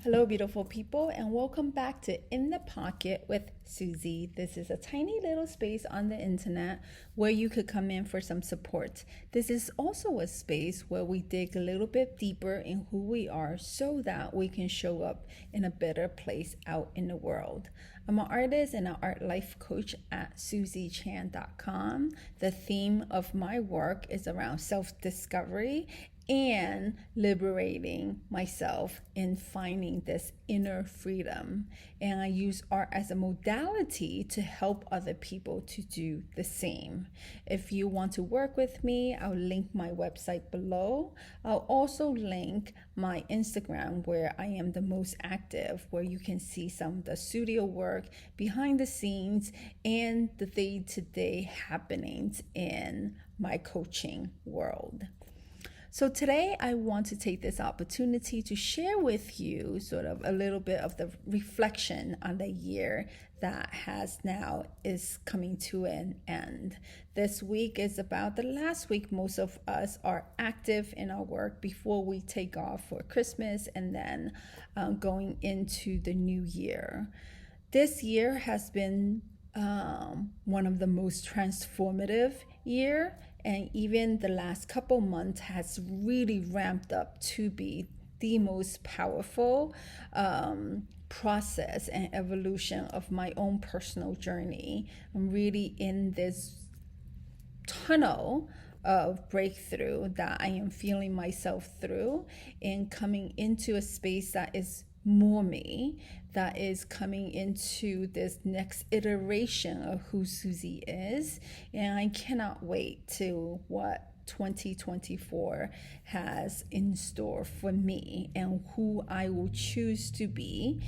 Hello, beautiful people, and welcome back to In the Pocket with Suzii. This is a tiny little space on the internet where you could come in for some support. This is also a space where we dig a little bit deeper in who we are so that we can show up in a better place out in the world. I'm an artist and an art life coach at SuzieChan.com. The theme of my work is around self-discovery and liberating myself in finding this inner freedom. And I use art as a modality to help other people to do the same. If you want to work with me, I'll link my website below. I'll also link my Instagram where I am the most active, where you can see some of the studio work behind the scenes and the day-to-day happenings in my coaching world. So today I want to take this opportunity to share with you sort of a little bit of the reflection on the year that is coming to an end. This week is about the last week most of us are active in our work before we take off for Christmas and then going into the new year. This year has been one of the most transformative year, and even the last couple months has really ramped up to be the most powerful process and evolution of my own personal journey. I'm really in this tunnel of breakthrough that I am feeling myself through and coming into a space that is more me, that is coming into this next iteration of who Suzii is. And I cannot wait to what 2024 has in store for me and who I will choose to be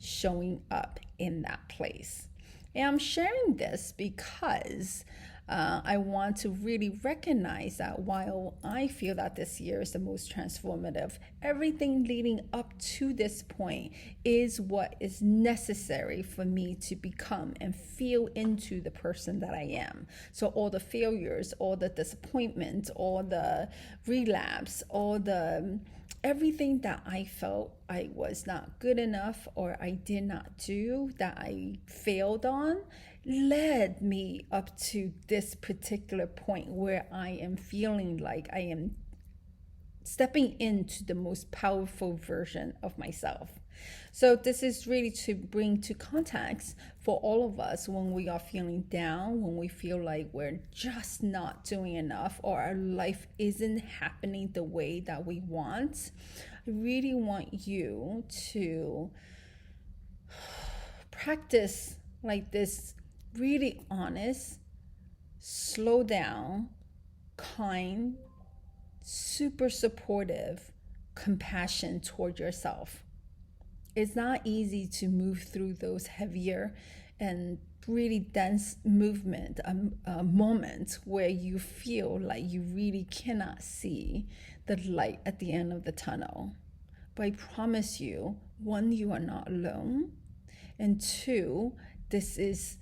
showing up in that place. And I'm sharing this because I want to really recognize that while I feel that this year is the most transformative, everything leading up to this point is what is necessary for me to become and feel into the person that I am. So all the failures, all the disappointment, all the relapse, everything that I felt I was not good enough or I did not do, that I failed on, led me up to this particular point where I am feeling like I am stepping into the most powerful version of myself. So this is really to bring to context for all of us when we are feeling down, when we feel like we're just not doing enough or our life isn't happening the way that we want. I really want you to practice like this really honest, slow down, kind, super supportive compassion toward yourself. It's not easy to move through those heavier and really dense moments where you feel like you really cannot see the light at the end of the tunnel. But I promise you, one, you are not alone, and two, this is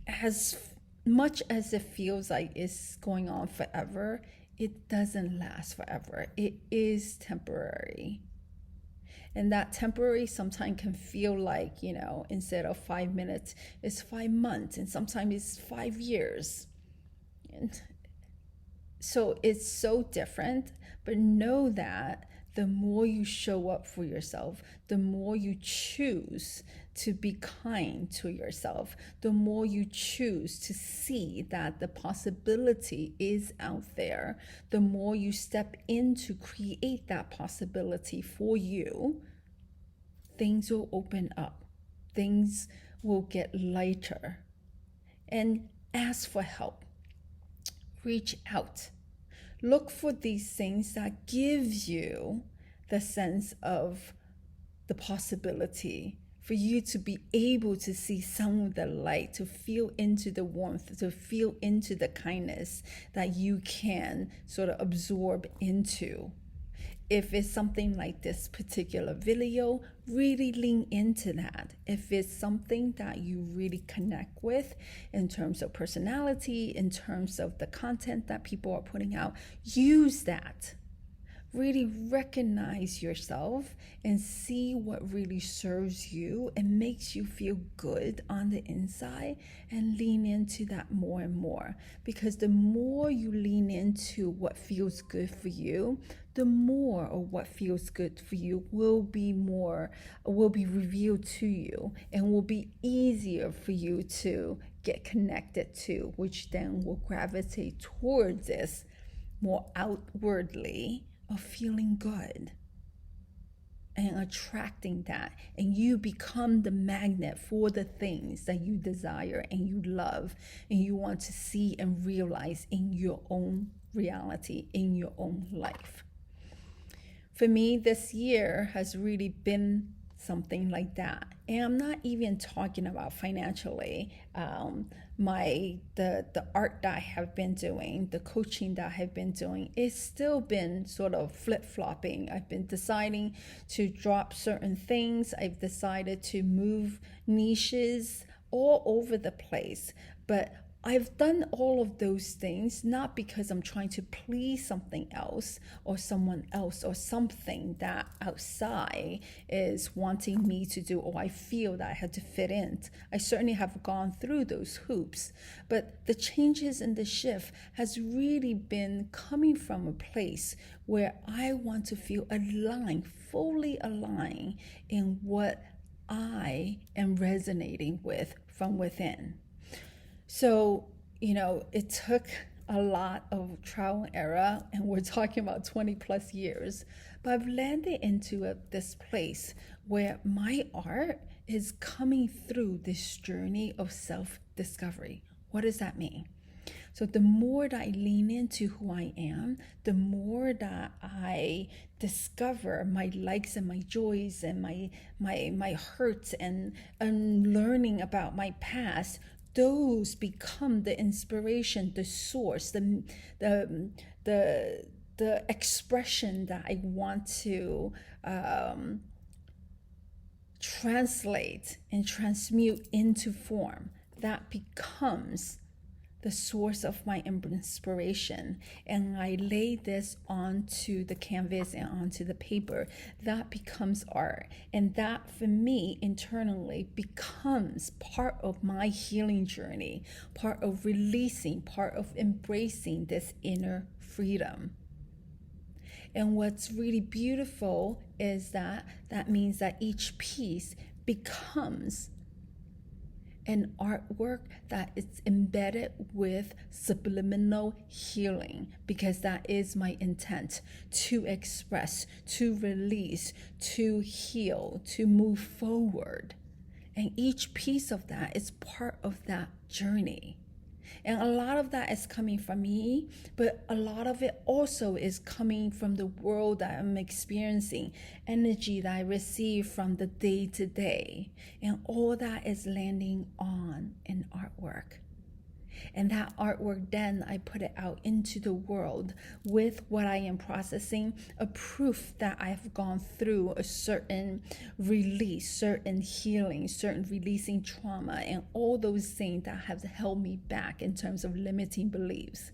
as much as it feels like it's going on forever, it doesn't last forever. It is temporary. And that temporary sometimes can feel like, instead of 5 minutes, it's 5 months, and sometimes it's 5 years. And so it's so different, but know that the more you show up for yourself, the more you choose to be kind to yourself, the more you choose to see that the possibility is out there, the more you step in to create that possibility for you, things will open up, things will get lighter. And ask for help, reach out. Look for these things that gives you the sense of the possibility for you to be able to see some of the light, to feel into the warmth, to feel into the kindness that you can sort of absorb into. If it's something like this particular video, really lean into that. If it's something that you really connect with in terms of personality, in terms of the content that people are putting out, use that. really recognize yourself and see what really serves you and makes you feel good on the inside, and lean into that more and more. Because the more you lean into what feels good for you, the more of what feels good for you will be revealed to you, and will be easier for you to get connected to, which then will gravitate towards this more outwardly of feeling good and attracting that. And you become the magnet for the things that you desire and you love and you want to see and realize in your own reality, in your own life. For me, this year has really been something like that. And I'm not even talking about financially. The art that I have been doing, the coaching that I have been doing, it's still been sort of flip-flopping. I've been deciding to drop certain things. I've decided to move niches all over the place. But I've done all of those things not because I'm trying to please something else or someone else or something that outside is wanting me to do, or I feel that I had to fit in. I certainly have gone through those hoops, but the changes and the shift has really been coming from a place where I want to feel aligned, fully aligned in what I am resonating with from within. So, it took a lot of trial and error, and we're talking about 20 plus years, but I've landed into this place where my art is coming through this journey of self-discovery. What does that mean? So the more that I lean into who I am, the more that I discover my likes and my joys and my hurts and learning about my past, those become the inspiration, the source, the expression that I want to translate and transmute into form. That becomes the source of my inspiration, and I lay this onto the canvas and onto the paper. That becomes art, and that for me internally becomes part of my healing journey, part of releasing, part of embracing this inner freedom. And what's really beautiful is that means that each piece becomes an artwork that is embedded with subliminal healing, because that is my intent: to express, to release, to heal, to move forward. And each piece of that is part of that journey. And a lot of that is coming from me, but a lot of it also is coming from the world that I'm experiencing, energy that I receive from the day to day. And all that is landing on an artwork. And that artwork, then I put it out into the world with what I am processing, a proof that I've gone through a certain release, certain healing, certain releasing trauma, and all those things that have held me back in terms of limiting beliefs.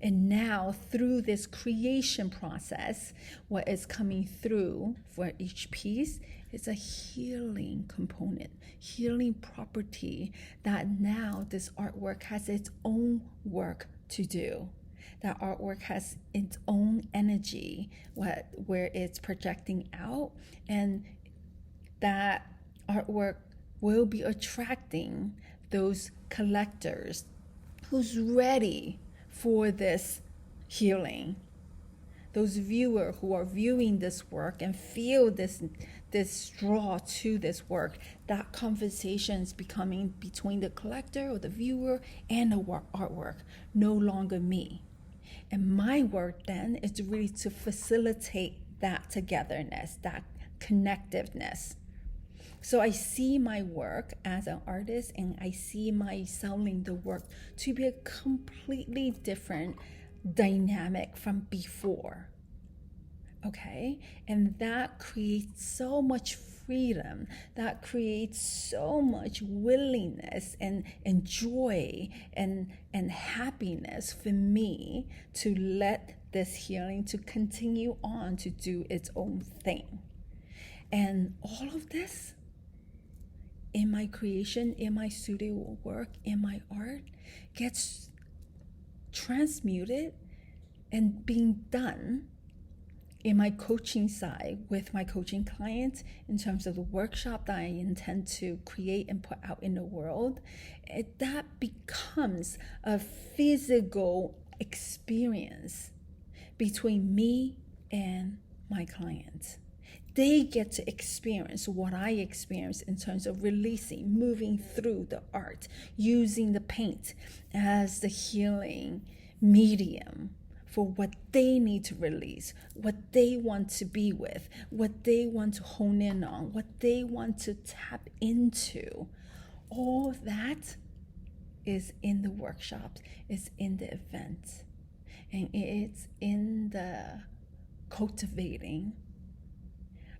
And now through this creation process, what is coming through for each piece is a healing component, healing property, that now this artwork has its own work to do. That artwork has its own energy, where it's projecting out, and that artwork will be attracting those collectors who's ready for this healing. Those viewers who are viewing this work and feel this draw to this work, that conversation is becoming between the collector or the viewer and the artwork, no longer me. And my work then is really to facilitate that togetherness, that connectiveness. So I see my work as an artist, and I see my selling the work to be a completely different dynamic from before. Okay? And that creates so much freedom, that creates so much willingness and joy and happiness for me to let this healing to continue on to do its own thing. And all of this in my creation, in my studio work, in my art, gets transmuted and being done in my coaching side with my coaching clients in terms of the workshop that I intend to create and put out in the world. That becomes a physical experience between me and my clients. They get to experience what I experience in terms of releasing, moving through the art, using the paint as the healing medium for what they need to release, what they want to be with, what they want to hone in on, what they want to tap into. All that is in the workshops, is in the events, and it's in the cultivating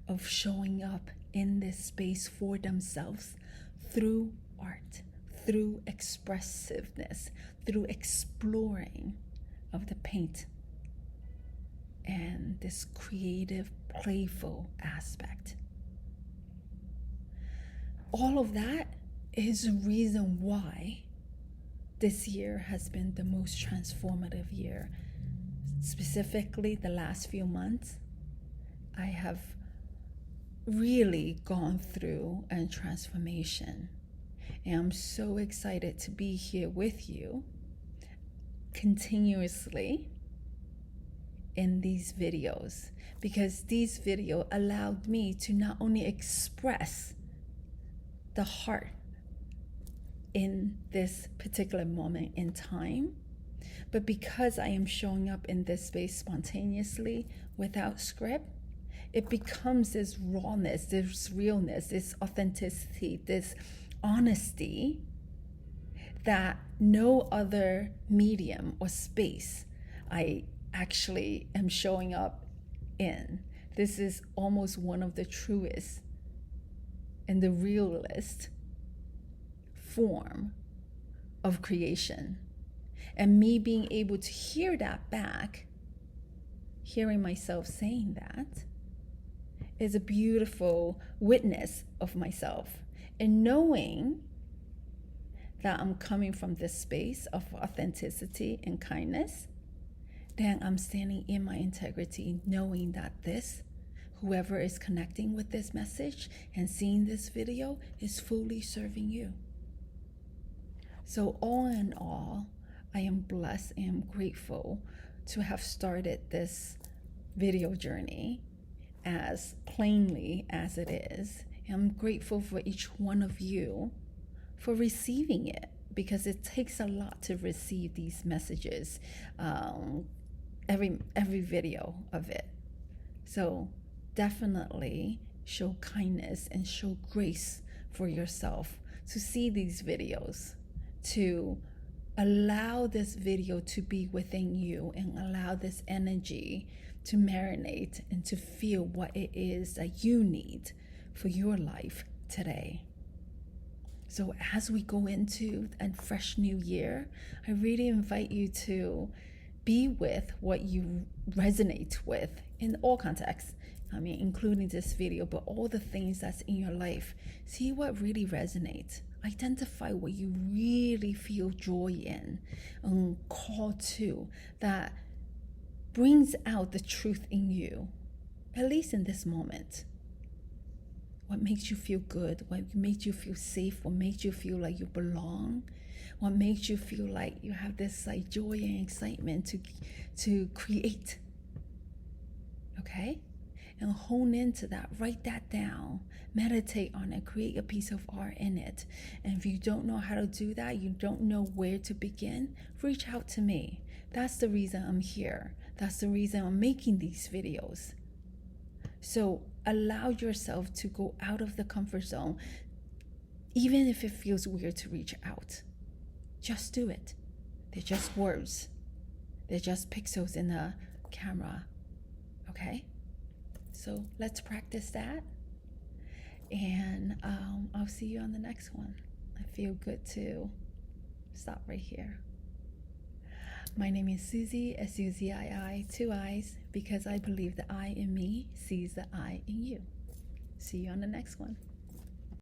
of showing up in this space for themselves through art, through expressiveness, through exploring of the paint and this creative, playful aspect. All of that is a reason why this year has been the most transformative year. Specifically, the last few months, I have really gone through a transformation. And I'm so excited to be here with you continuously in these videos, because these videos allowed me to not only express the heart in this particular moment in time, but because I am showing up in this space spontaneously without script, it becomes this rawness, this realness, this authenticity, this honesty that no other medium or space I actually am showing up in. This is almost one of the truest and the realest form of creation. And me being able to hear that back, hearing myself saying that, is a beautiful witness of myself. And knowing that I'm coming from this space of authenticity and kindness, then I'm standing in my integrity, knowing that whoever is connecting with this message and seeing this video is fully serving you. So all in all, I am blessed and am grateful to have started this video journey as plainly as it is. I'm grateful for each one of you for receiving it, because it takes a lot to receive these messages, every video of it. So definitely show kindness and show grace for yourself to see these videos, to allow this video to be within you and allow this energy to marinate and to feel what it is that you need for your life today. So as we go into a fresh new year, I really invite you to be with what you resonate with in all contexts. I mean, including this video, but all the things that's in your life. See what really resonates. Identify what you really feel joy in and call to, that brings out the truth in you, at least in this moment. What makes you feel good? What makes you feel safe? What makes you feel like you belong? What makes you feel like you have this like joy and excitement to create? Okay? And hone into that, write that down, meditate on it, create a piece of art in it. And if you don't know how to do that, you don't know where to begin, reach out to me. That's the reason I'm here. That's the reason I'm making these videos. So allow yourself to go out of the comfort zone, even if it feels weird to reach out. Just do it. They're just words. They're just pixels in a camera. Okay? So let's practice that. And I'll see you on the next one. I feel good to stop right here. My name is Suzii, S-U-Z-I-I, 2 eyes, because I believe the I in me sees the I in you. See you on the next one.